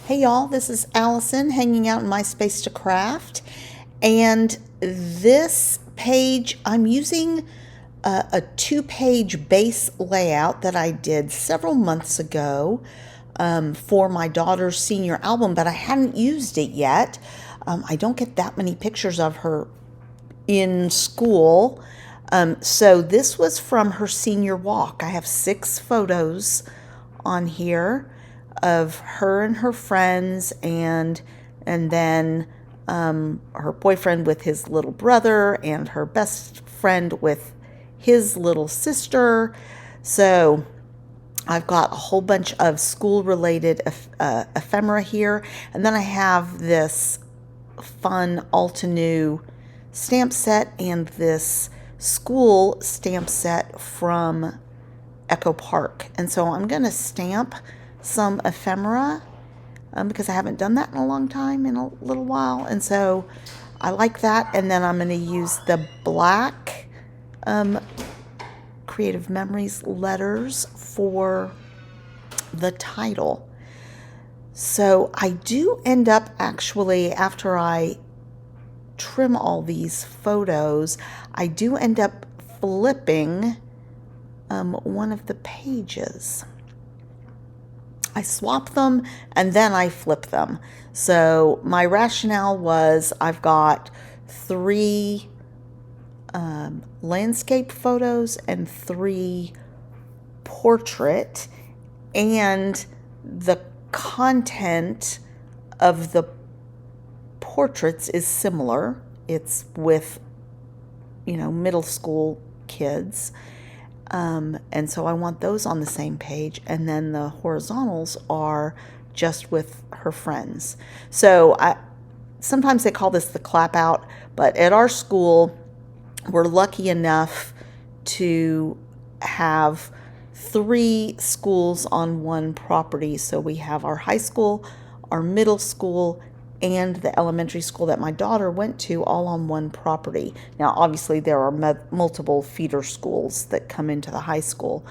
Hey y'all, this is Allison hanging out in my space to craft. And this page, I'm using a two-page base layout that I did several months ago for my daughter's senior album, but I hadn't used it yet. I don't get that many pictures of her in school. So this was from her senior walk. I have 6 photos on here of her and her friends, and then her boyfriend with his little brother and her best friend with his little sister. So I've got a whole bunch of school related ephemera here, and then I have this fun Altenew stamp set and this school stamp set from Echo Park. And so I'm going to stamp some ephemera because I haven't done that in a long time, in a little while. And so I like that. And then I'm going to use the black Creative Memories letters for the title. So I do end up actually, after I trim all these photos, I do end up flipping one of the pages. I swap them and then I flip them. So my rationale was I've got 3 landscape photos and 3 portrait, and the content of the portraits is similar. It's with, middle school kids. And so I want those on the same page. And then the horizontals are just with her friends. So sometimes they call this the clap out, but at our school, we're lucky enough to have 3 schools on one property. So we have our high school, our middle school, and the elementary school that my daughter went to all on one property. Now, obviously, there are multiple feeder schools that come into the high school,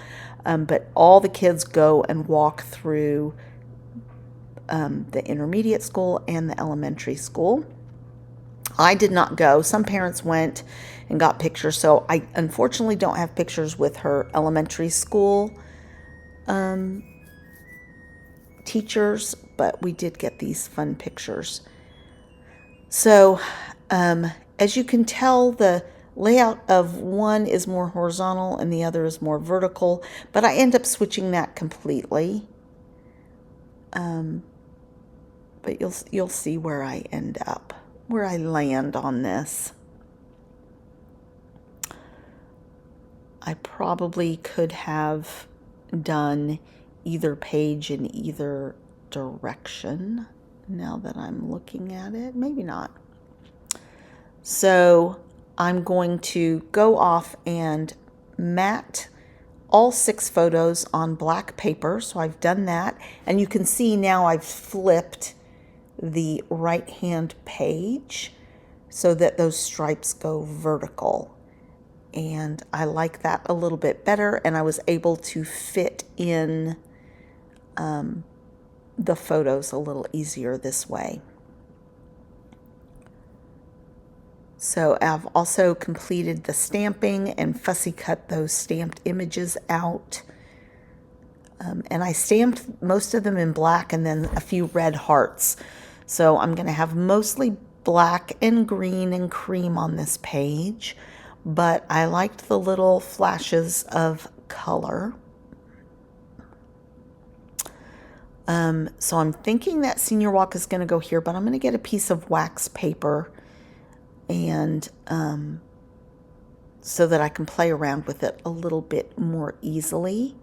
but all the kids go and walk through the intermediate school and the elementary school. I did not go. Some parents went and got pictures, so I unfortunately don't have pictures with her elementary school teachers, but we did get these fun pictures. So as you can tell, the layout of one is more horizontal and the other is more vertical, but I end up switching that completely. But you'll see where I end up, where I land on this. I probably could have done either page in either direction now that I'm looking at it. Maybe not. So I'm going to go off and mat all 6 photos on black paper. So I've done that. And you can see now I've flipped the right-hand page so that those stripes go vertical. And I like that a little bit better, and I was able to fit in the photos a little easier this way. So I've also completed the stamping and fussy cut those stamped images out. And I stamped most of them in black and then a few red hearts. So I'm going to have mostly black and green and cream on this page, but I liked the little flashes of color. So I'm thinking that senior walk is going to go here, but I'm going to get a piece of wax paper and so that I can play around with it a little bit more easily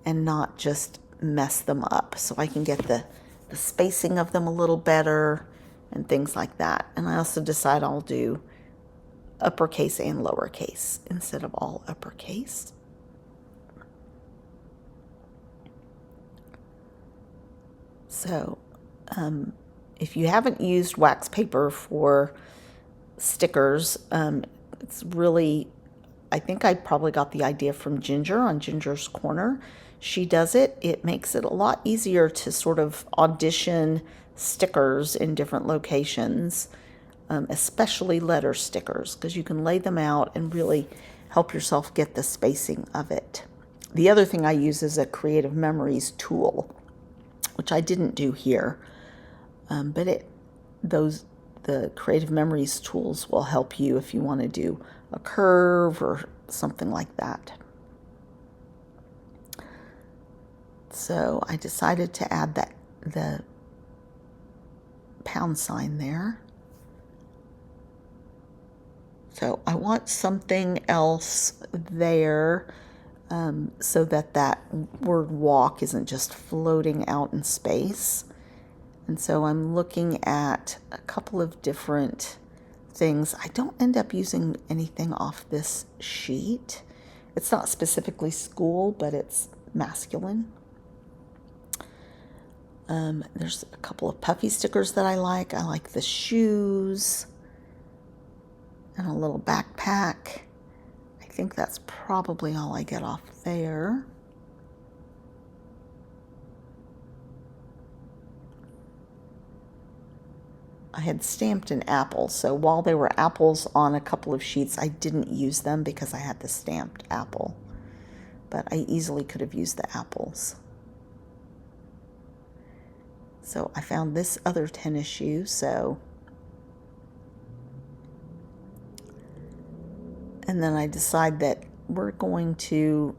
and not just mess them up, so I can get the spacing of them a little better and things like that. And I also decide I'll do uppercase and lowercase instead of all uppercase. So if you haven't used wax paper for stickers, it's really I think I probably got the idea from Ginger on Ginger's Corner. She does it. It makes it a lot easier to sort of audition stickers in different locations, especially letter stickers, because you can lay them out and really help yourself get the spacing of it. The other thing I use is a Creative Memories tool, which I didn't do here, but the Creative Memories tools will help you if you want to do a curve or something like that. So I decided to add the pound sign there. So I want something else there, so that word walk isn't just floating out in space. And so I'm looking at a couple of different things. I don't end up using anything off this sheet. It's not specifically school, but it's masculine. There's a couple of puffy stickers that I like. I like the shoes and a little backpack. I think that's probably all I get off there. I had stamped an apple, so while there were apples on a couple of sheets, I didn't use them because I had the stamped apple. But I easily could have used the apples. So I found this other tennis shoe, and then I decide that we're going to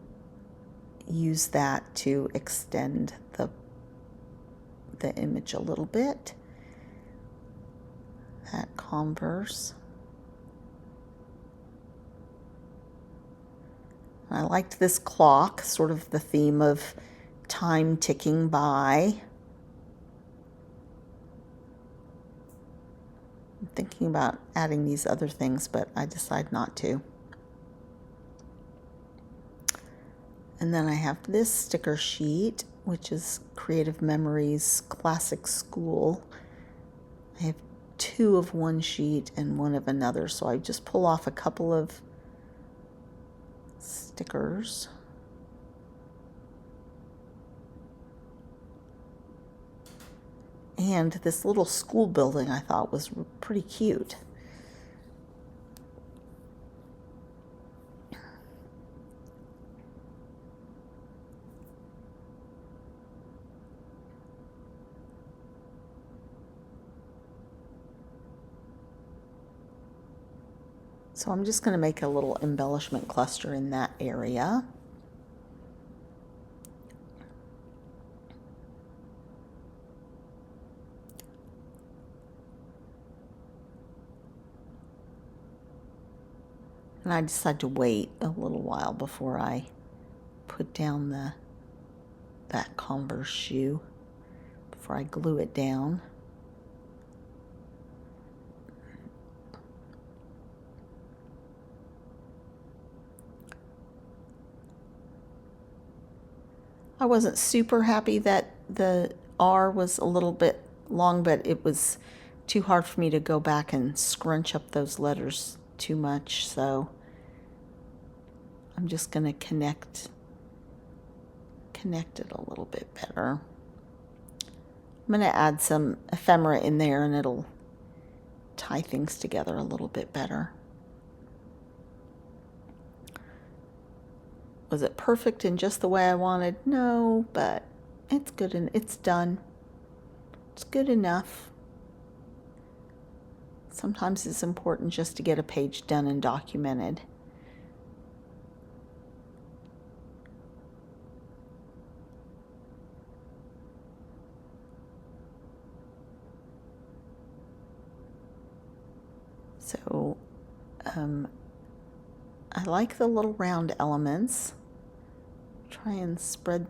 use that to extend the image a little bit. That Converse. I liked this clock, sort of the theme of time ticking by. I'm thinking about adding these other things, but I decide not to. And then I have this sticker sheet, which is Creative Memories Classic School. I have 2 of one sheet and 1 of another, so I just pull off a couple of stickers. And this little school building I thought was pretty cute. So I'm just going to make a little embellishment cluster in that area. And I decide to wait a little while before I put down that Converse shoe, before I glue it down. I wasn't super happy that the R was a little bit long, but it was too hard for me to go back and scrunch up those letters too much, so I'm just going to connect it a little bit better. I'm going to add some ephemera in there and it'll tie things together a little bit better. Was it perfect in just the way I wanted? No, but it's good and it's done. It's good enough. Sometimes it's important just to get a page done and documented. So I like the little round elements. Try and spread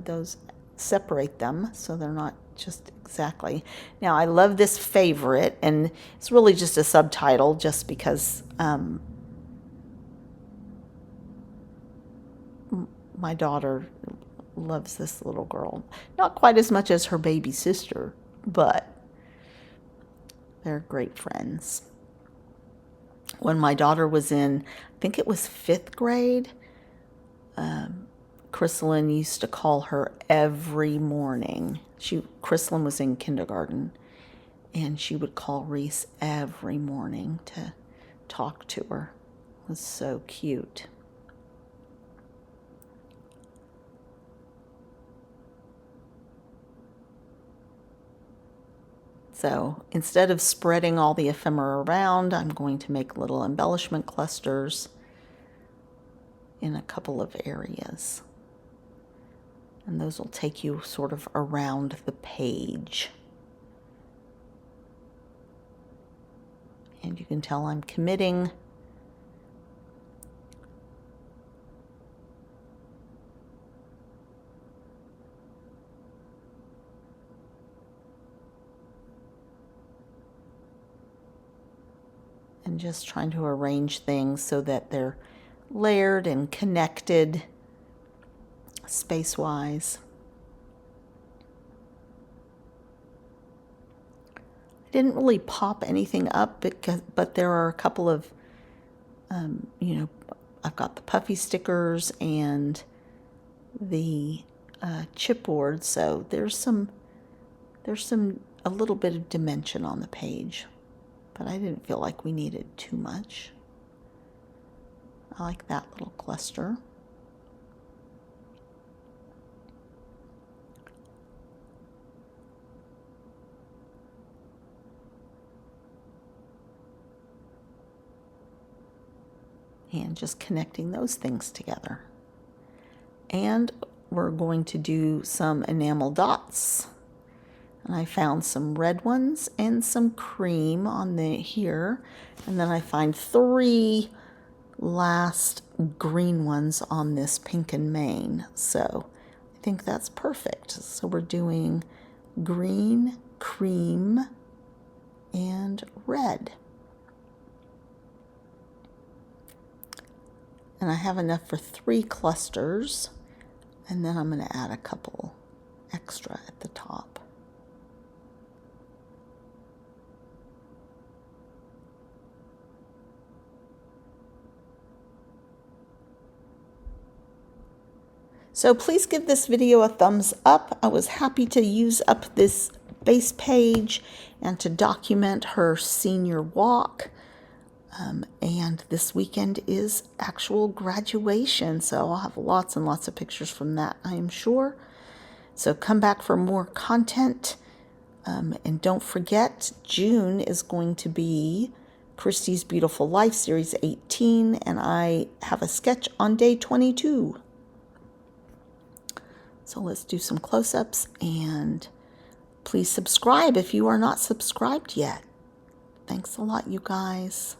those, separate them so they're not just exactly. Now I love this favorite, and it's really just a subtitle just because my daughter loves this little girl. Not quite as much as her baby sister, but they're great friends. when my daughter was in, I think it was 5th grade, Chrysalin used to call her every morning. Chrysalin was in kindergarten, and she would call Reese every morning to talk to her. It was so cute. So instead of spreading all the ephemera around, I'm going to make little embellishment clusters in a couple of areas. And those will take you sort of around the page. And you can tell I'm committing. And just trying to arrange things so that they're layered and connected space-wise. I didn't really pop anything up, but there are a couple of, I've got the puffy stickers and the chipboard, so there's a little bit of dimension on the page. But I didn't feel like we needed too much. I like that little cluster. And just connecting those things together. And we're going to do some enamel dots. And I found some red ones and some cream on here. And then I find 3 last green ones on this pink and mane. So I think that's perfect. So we're doing green, cream, and red. And I have enough for 3 clusters. And then I'm going to add a couple extra at the top. So please give this video a thumbs up. I was happy to use up this base page and to document her senior walk. And this weekend is actual graduation, so I'll have lots and lots of pictures from that, I am sure. So come back for more content. And don't forget, June is going to be Christy's Beautiful Life Series 18, and I have a sketch on day 22. So let's do some close-ups, and please subscribe if you are not subscribed yet. Thanks a lot, you guys.